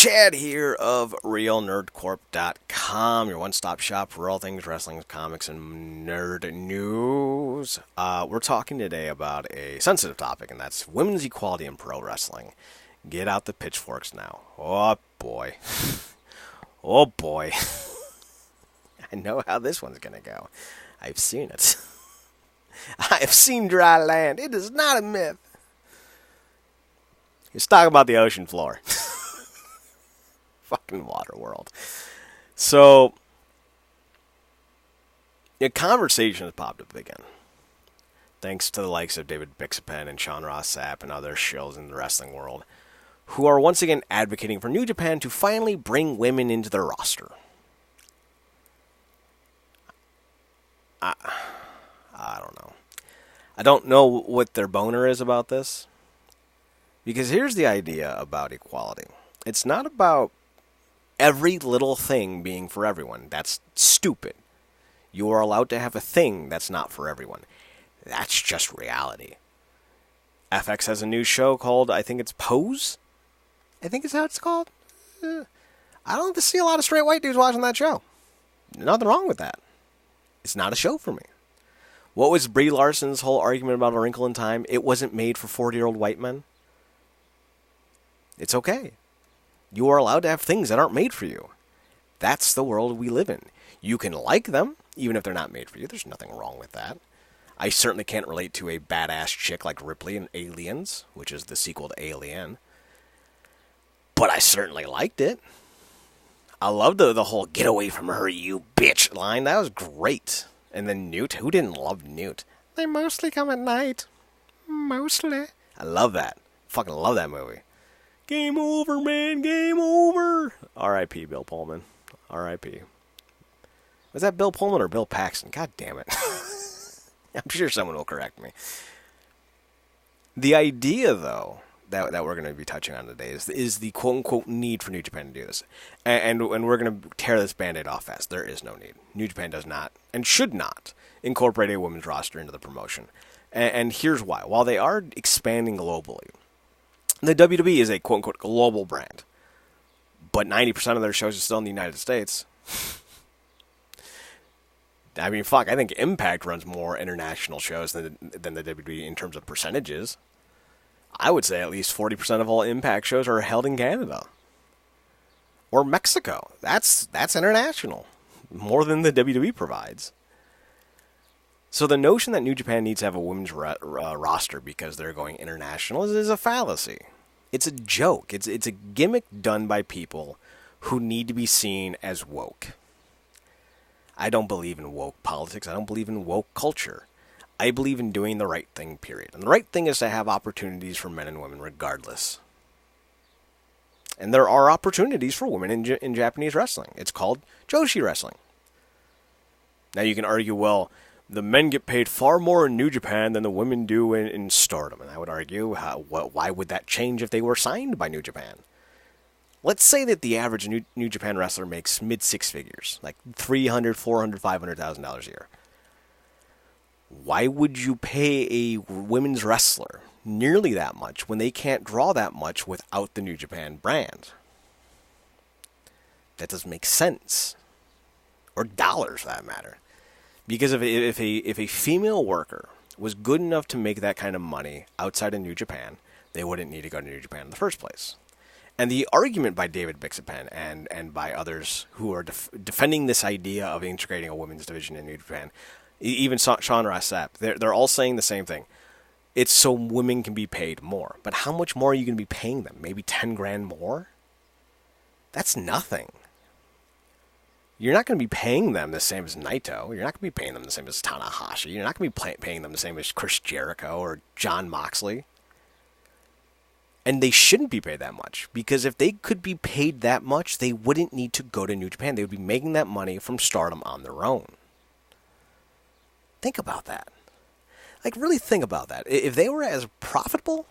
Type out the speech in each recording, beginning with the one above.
Chad here of RealNerdCorp.com, your one-stop shop for all things wrestling, comics, and nerd news. We're talking today about a sensitive topic, and that's women's equality in pro wrestling. Get out the pitchforks now. Oh, boy. Oh, boy. I know how this one's going to go. I've seen it. I've seen dry land. It is not a myth. Let's talk about the ocean floor. Fucking water world. So, a conversation has popped up again. Thanks to the likes of David Bixapen and Sean Ross Sapp and other shills in the wrestling world, who are once again advocating for New Japan to finally bring women into their roster. I don't know. I don't know what their boner is about this. Because here's the idea about equality. It's not about every little thing being for everyone. That's stupid. You are allowed to have a thing that's not for everyone. That's just reality. FX has a new show called, I think it's Pose? I think is how it's called. I don't see a lot of straight white dudes watching that show. Nothing wrong with that. It's not a show for me. What was Brie Larson's whole argument about A Wrinkle in Time? It wasn't made for 40-year-old white men. It's okay. You are allowed to have things that aren't made for you. That's the world we live in. You can like them, even if they're not made for you. There's nothing wrong with that. I certainly can't relate to a badass chick like Ripley in Aliens, which is the sequel to Alien. But I certainly liked it. I loved the whole "get away from her, you bitch" line. That was great. And then Newt. Who didn't love Newt? They mostly come at night. Mostly. I love that. Fucking love that movie. Game over, man. Game over. R.I.P. Bill Pullman. R.I.P. Was that Bill Pullman or Bill Paxton? God damn it. I'm sure someone will correct me. The idea, though, that we're going to be touching on today is the quote-unquote need for New Japan to do this. And we're going to tear this Band-Aid off fast. There is no need. New Japan does not, and should not, incorporate a women's roster into the promotion. And here's why. While they are expanding globally, the WWE is a quote-unquote global brand, but 90% of their shows are still in the United States. I mean, fuck, I think Impact runs more international shows than the WWE in terms of percentages. I would say at least 40% of all Impact shows are held in Canada. Or Mexico. That's international. More than the WWE provides. So the notion that New Japan needs to have a women's roster because they're going international is a fallacy. It's a joke. It's a gimmick done by people who need to be seen as woke. I don't believe in woke politics. I don't believe in woke culture. I believe in doing the right thing, period. And the right thing is to have opportunities for men and women regardless. And there are opportunities for women in Japanese wrestling. It's called Joshi wrestling. Now you can argue, well, the men get paid far more in New Japan than the women do in Stardom. And I would argue, why would that change if they were signed by New Japan? Let's say that the average New Japan wrestler makes mid-six figures, like $300,000, $400,000, $500,000 a year. Why would you pay a women's wrestler nearly that much when they can't draw that much without the New Japan brand? That doesn't make sense. Or dollars, for that matter. Because if a female worker was good enough to make that kind of money outside of New Japan, they wouldn't need to go to New Japan in the first place. And the argument by David Bixapen and by others who are defending this idea of integrating a women's division in New Japan, even Sean Ross Sapp, they're all saying the same thing. It's so women can be paid more. But how much more are you going to be paying them? Maybe 10 grand more? That's nothing. You're not going to be paying them the same as Naito. You're not going to be paying them the same as Tanahashi. You're not going to be paying them the same as Chris Jericho or Jon Moxley. And they shouldn't be paid that much. Because if they could be paid that much, they wouldn't need to go to New Japan. They would be making that money from Stardom on their own. Think about that. Like, really think about that. If they were as profitable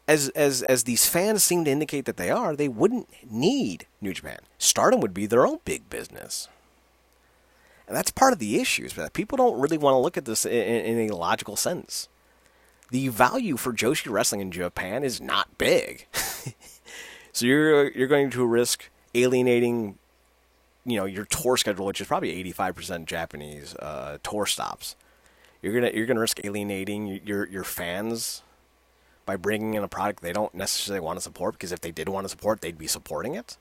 as these fans seem to indicate that they are, they wouldn't need New Japan. Stardom would be their own big business. And that's part of the issue, is that people don't really want to look at this in a logical sense. The value for Joshi wrestling in Japan is not big. So you're going to risk alienating, your tour schedule, which is probably 85% Japanese tour stops. You're gonna risk alienating your fans by bringing in a product they don't necessarily want to support, because if they did want to support, they'd be supporting it.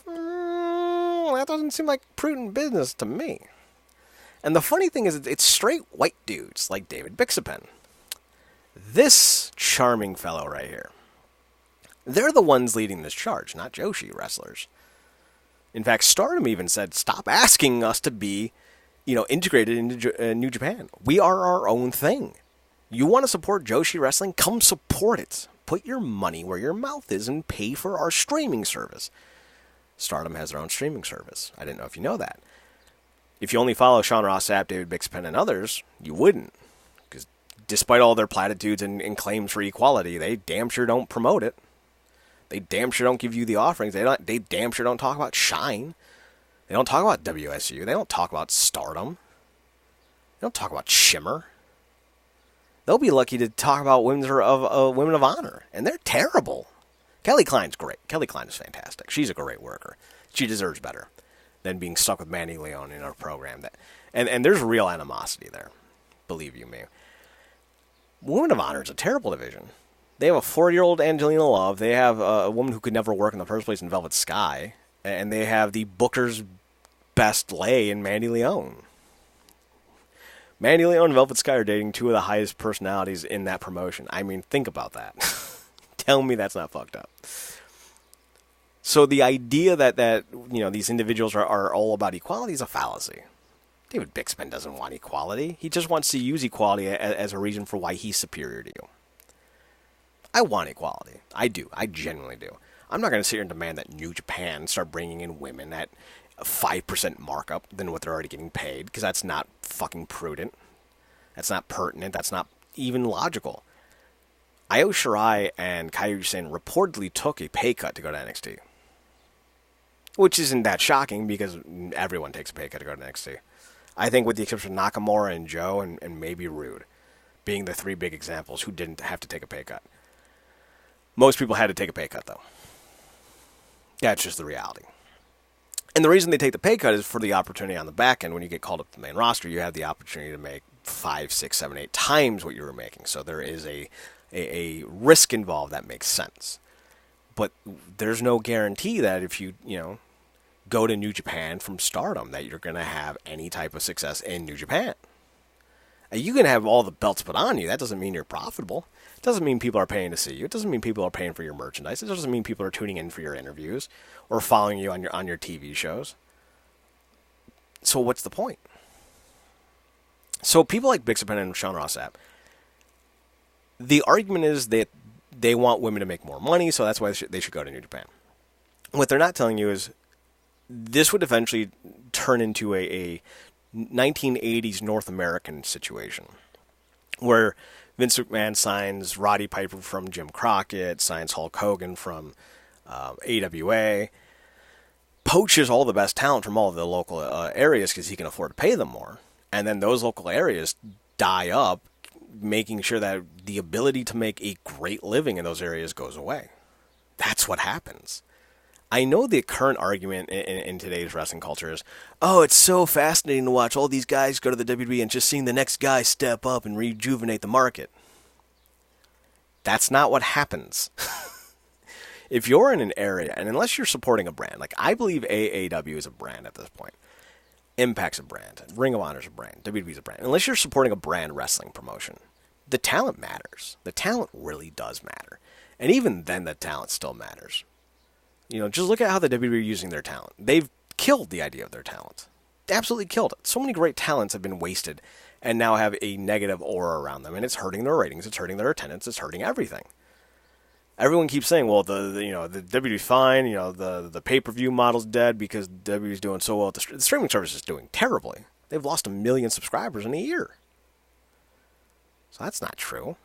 That doesn't seem like prudent business to me. And the funny thing is, it's straight white dudes like David Bixapen. This charming fellow right here. They're the ones leading this charge, not Joshi wrestlers. In fact, Stardom even said, stop asking us to be, integrated into New Japan. We are our own thing. You want to support Joshi wrestling? Come support it. Put your money where your mouth is and pay for our streaming service. Stardom has their own streaming service. I didn't know if you know that. If you only follow Sean Ross Sapp, David Bixapen, and others, you wouldn't. Because despite all their platitudes and claims for equality, they damn sure don't promote it. They damn sure don't give you the offerings. They damn sure don't talk about Shine. They don't talk about WSU. They don't talk about Stardom. They don't talk about Shimmer. They'll be lucky to talk about Women of Honor, and they're terrible. Kelly Klein's great. Kelly Klein is fantastic. She's a great worker. She deserves better than being stuck with Mandy Leon in our program. And there's real animosity there, believe you me. Women of Honor is a terrible division. They have a 4-year-old Angelina Love. They have a woman who could never work in the first place in Velvet Sky. And they have the Booker's best lay in Mandy Leon. Mandy Leon and Velvet Sky are dating two of the highest personalities in that promotion. I mean, think about that. Tell me that's not fucked up. So the idea that these individuals are all about equality is a fallacy. David Bixapen doesn't want equality. He just wants to use equality as a reason for why he's superior to you. I want equality. I do. I genuinely do. I'm not going to sit here and demand that New Japan start bringing in women at a 5% markup than what they're already getting paid, because that's not fucking prudent. That's not pertinent. That's not even logical. Io Shirai and Kairi Sane reportedly took a pay cut to go to NXT. Which isn't that shocking, because everyone takes a pay cut to go to NXT. I think with the exception of Nakamura and Joe and maybe Rude, being the three big examples who didn't have to take a pay cut. Most people had to take a pay cut, though. That's just the reality. And the reason they take the pay cut is for the opportunity on the back end. When you get called up to the main roster, you have the opportunity to make 5, 6, 7, 8 times what you were making. So there is a risk involved that makes sense. But there's no guarantee that if you go to New Japan from Stardom that you're going to have any type of success in New Japan. You can have all the belts put on you. That doesn't mean you're profitable. It doesn't mean people are paying to see you. It doesn't mean people are paying for your merchandise. It doesn't mean people are tuning in for your interviews or following you on your TV shows. So what's the point? So people like Bixapen and Sean Ross Sapp, the argument is that they want women to make more money, so that's why they should go to New Japan. What they're not telling you is this would eventually turn into a 1980s North American situation where Vince McMahon signs Roddy Piper from Jim Crockett, signs Hulk Hogan from AWA, poaches all the best talent from all of the local areas because he can afford to pay them more. And then those local areas die up, making sure that the ability to make a great living in those areas goes away. That's what happens. I know the current argument in today's wrestling culture is, oh, it's so fascinating to watch all these guys go to the WWE and just seeing the next guy step up and rejuvenate the market. That's not what happens. If you're in an area, and unless you're supporting a brand, like I believe AAW is a brand at this point. Impact's a brand. Ring of Honor's a brand. WWE's a brand. Unless you're supporting a brand wrestling promotion, the talent matters. The talent really does matter. And even then, the talent still matters. Just look at how the WWE are using their talent. They've killed the idea of their talent. They absolutely killed it. So many great talents have been wasted and now have a negative aura around them. And it's hurting their ratings. It's hurting their attendance. It's hurting everything. Everyone keeps saying, well, the WWE's fine. The pay-per-view model's dead because WWE's doing so well. The streaming service is doing terribly. They've lost 1 million subscribers in a year. So that's not true.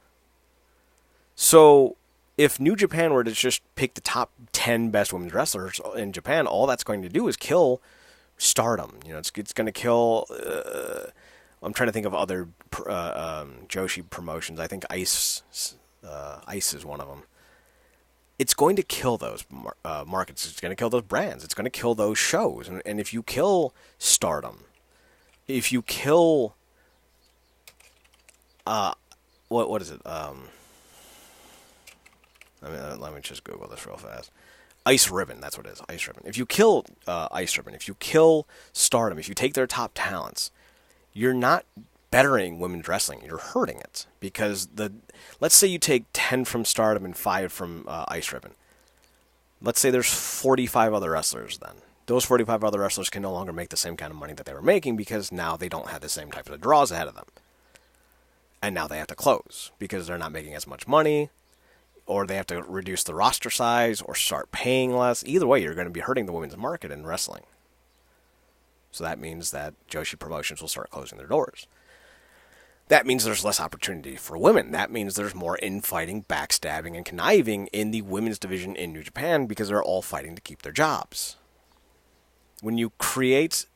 So if New Japan were to just pick the top 10 best women's wrestlers in Japan, all that's going to do is kill Stardom. It's going to kill. I'm trying to think of other Joshi promotions. I think Ice is one of them. it's going to kill those markets. It's going to kill those brands. It's going to kill those shows. And if you kill Stardom, if you kill, what is it? Let me just Google this real fast. Ice Ribbon, that's what it is. Ice Ribbon. If you kill Ice Ribbon, if you kill Stardom, if you take their top talents, you're not bettering women's wrestling. You're hurting it, because let's say you take 10 from Stardom and 5 from Ice Ribbon. Let's say there's 45 other wrestlers then. Those 45 other wrestlers can no longer make the same kind of money that they were making, because now they don't have the same type of draws ahead of them. And now they have to close because they're not making as much money, or they have to reduce the roster size or start paying less. Either way, you're going to be hurting the women's market in wrestling. So that means that Joshi promotions will start closing their doors. That means there's less opportunity for women. That means there's more infighting, backstabbing, and conniving in the women's division in New Japan, because they're all fighting to keep their jobs. When you create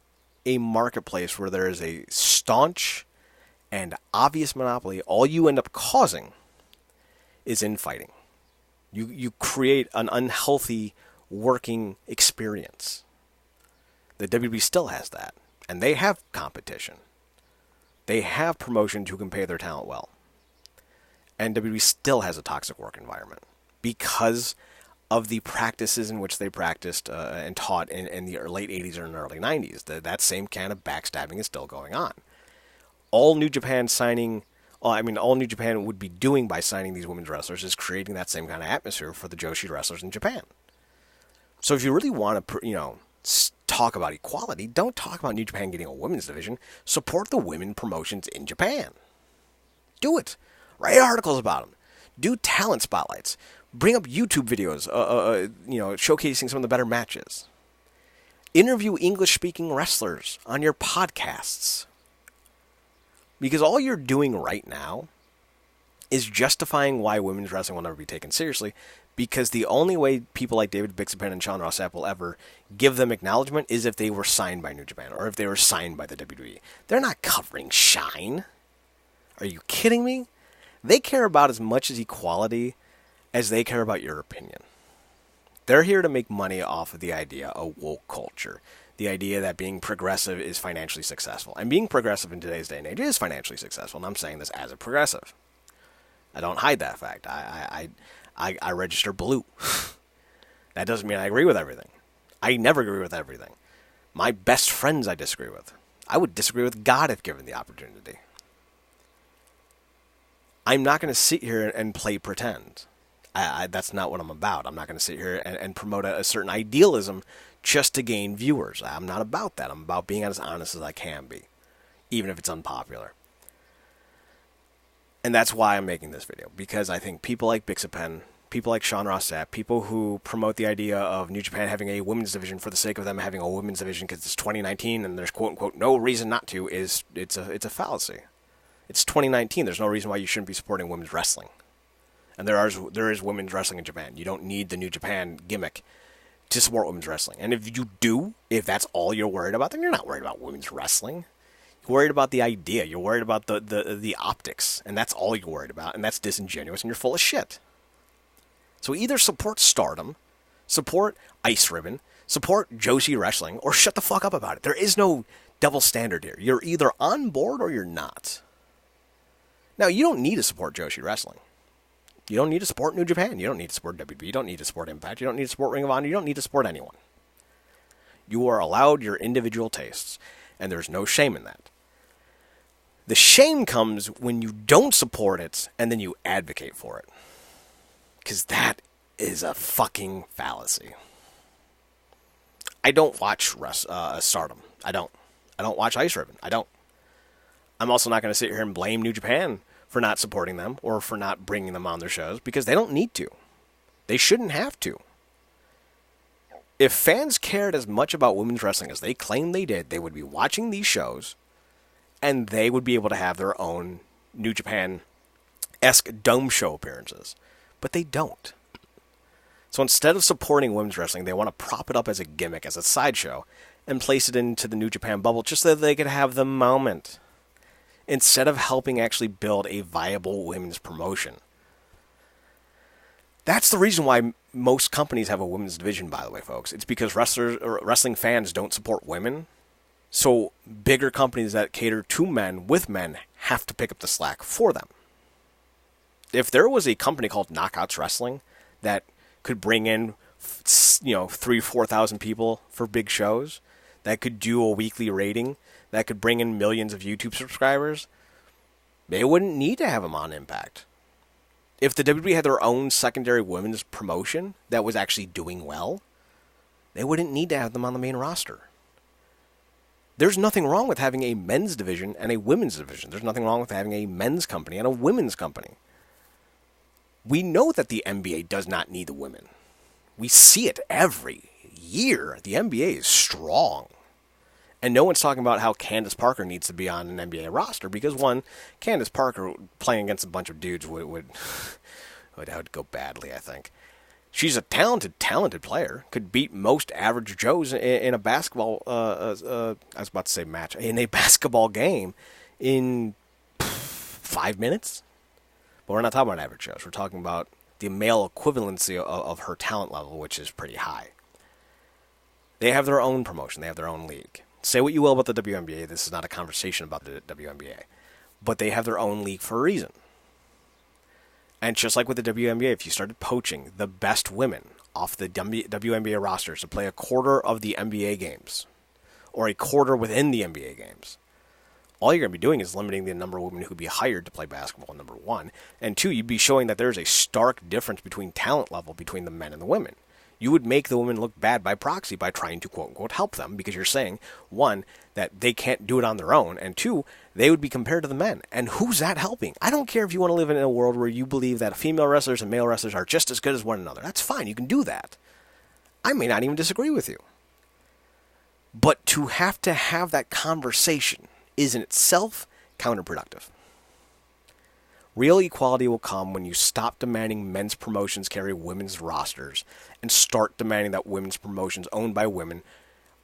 a marketplace where there is a staunch and obvious monopoly, all you end up causing is infighting. You create an unhealthy working experience. The WWE still has that, and they have competition. They have promotions who can pay their talent well. And WWE still has a toxic work environment because of the practices in which they practiced and taught in the late 80s or in the early 90s. That same kind of backstabbing is still going on. All New Japan would be doing by signing these women's wrestlers is creating that same kind of atmosphere for the Joshi wrestlers in Japan. So if you really want to, talk about equality, don't talk about New Japan getting a women's division. Support the women promotions in Japan. Do it. Write articles about them. Do talent spotlights. Bring up YouTube videos, showcasing some of the better matches. Interview English-speaking wrestlers on your podcasts. Because all you're doing right now is justifying why women's wrestling will never be taken seriously, because the only way people like David Bixapan and Sean Ross Sapp will ever give them acknowledgement is if they were signed by New Japan, or if they were signed by the WWE. They're not covering Shine. Are you kidding me? They care about as much as equality as they care about your opinion. They're here to make money off of the idea of woke culture. The idea that being progressive is financially successful. And being progressive in today's day and age is financially successful. And I'm saying this as a progressive. I don't hide that fact. I register blue. That doesn't mean I agree with everything. I never agree with everything. My best friends I disagree with. I would disagree with God if given the opportunity. I'm not going to sit here and play pretend. That's not what I'm about. I'm not going to sit here and promote a certain idealism just to gain viewers. I'm not about that. I'm about being as honest as I can be, even if it's unpopular. And that's why I'm making this video, because I think people like Bixapen, people like Sean Ross Sapp, people who promote the idea of New Japan having a women's division for the sake of them having a women's division because it's 2019 and there's quote-unquote no reason not to, it's a fallacy. It's 2019. There's no reason why you shouldn't be supporting women's wrestling. And there is women's wrestling in Japan. You don't need the New Japan gimmick to support women's wrestling. And if you do, if that's all you're worried about, then you're not worried about women's wrestling. You're worried about the idea. You're worried about the optics. And that's all you're worried about. And that's disingenuous, and you're full of shit. So either support Stardom, support Ice Ribbon, support Joshi Wrestling, or shut the fuck up about it. There is no double standard here. You're either on board or you're not. Now, you don't need to support Joshi Wrestling. You don't need to support New Japan. You don't need to support WWE. You don't need to support Impact. You don't need to support Ring of Honor. You don't need to support anyone. You are allowed your individual tastes, and there's no shame in that. The shame comes when you don't support it, and then you advocate for it. Because that is a fucking fallacy. I don't watch Stardom. I don't watch Ice Ribbon. I don't. I'm also not going to sit here and blame New Japan for not supporting them or for not bringing them on their shows, because they don't need to. They shouldn't have to. If fans cared as much about women's wrestling as they claim they did, they would be watching these shows, and they would be able to have their own New Japan-esque dome show appearances. But they don't. So instead of supporting women's wrestling, they want to prop it up as a gimmick, as a sideshow, and place it into the New Japan bubble just so that they could have the moment, instead of helping actually build a viable women's promotion. That's the reason why most companies have a women's division, by the way, folks. It's because wrestling fans don't support women. So bigger companies that cater to men with men have to pick up the slack for them. If there was a company called Knockouts Wrestling that could bring in, 3,000-4,000 people for big shows, that could do a weekly rating, that could bring in millions of YouTube subscribers, they wouldn't need to have them on Impact. If the WWE had their own secondary women's promotion that was actually doing well, they wouldn't need to have them on the main roster. There's nothing wrong with having a men's division and a women's division. There's nothing wrong with having a men's company and a women's company. We know that the NBA does not need the women. We see it every year. The NBA is strong. And no one's talking about how Candace Parker needs to be on an NBA roster because, one, Candace Parker playing against a bunch of dudes would go badly, I think. She's a talented player. Could beat most average Joes in a basketball, I was about to say match, in a basketball game in 5 minutes. But we're not talking about average Joes. We're talking about the male equivalency of her talent level, which is pretty high. They have their own promotion. They have their own league. Say what you will about the WNBA. This is not a conversation about the WNBA. But they have their own league for a reason. And just like with the WNBA, if you started poaching the best women off the WNBA rosters to play a quarter of the NBA games, or a quarter within the NBA games, all you're going to be doing is limiting the number of women who would be hired to play basketball, number one. And two, you'd be showing that there's a stark difference between talent level between the men and the women. You would make the women look bad by proxy by trying to, quote-unquote, help them, because you're saying, one, that they can't do it on their own, and two, they would be compared to the men. And who's that helping? I don't care if you want to live in a world where you believe that female wrestlers and male wrestlers are just as good as one another. That's fine. You can do that. I may not even disagree with you. But to have that conversation is in itself counterproductive. Real equality will come when you stop demanding men's promotions carry women's rosters and start demanding that women's promotions owned by women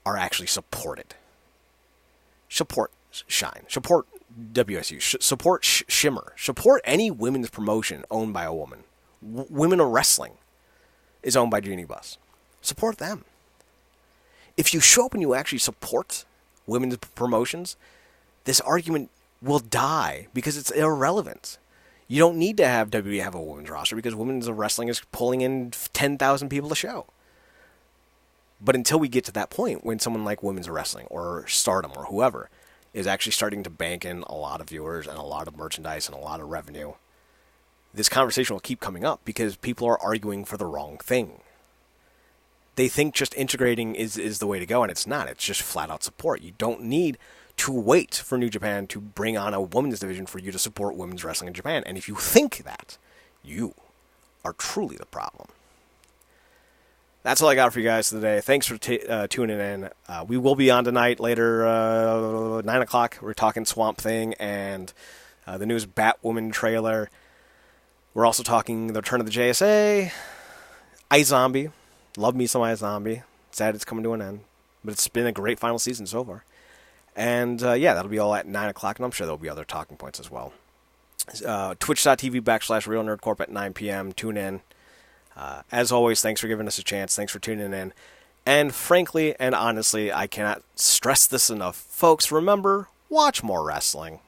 are actually supported. Support Shine. Support WSU. Support Shimmer. Support any women's promotion owned by a woman. Women of Wrestling is owned by Jeannie Buss. Support them. If you show up and you actually support women's promotions, this argument will die because it's irrelevant. You don't need to have WWE have a women's roster because women's wrestling is pulling in 10,000 people a show. But until we get to that point, when someone like women's wrestling or Stardom or whoever is actually starting to bank in a lot of viewers and a lot of merchandise and a lot of revenue, this conversation will keep coming up because people are arguing for the wrong thing. They think just integrating is the way to go, and it's not. It's just flat-out support. You don't need to wait for New Japan to bring on a women's division for you to support women's wrestling in Japan. And if you think that, you are truly the problem. That's all I got for you guys today. Thanks for tuning in. We will be on tonight later, 9 o'clock. We're talking Swamp Thing and the newest Batwoman trailer. We're also talking the return of the JSA, iZombie. Love me some iZombie. Sad it's coming to an end, but it's been a great final season so far. And, that'll be all at 9 o'clock, and I'm sure there'll be other talking points as well. Twitch.tv/RealNerdCorp at 9 p.m. Tune in. As always, thanks for giving us a chance. Thanks for tuning in. And frankly and honestly, I cannot stress this enough. Folks, remember, watch more wrestling.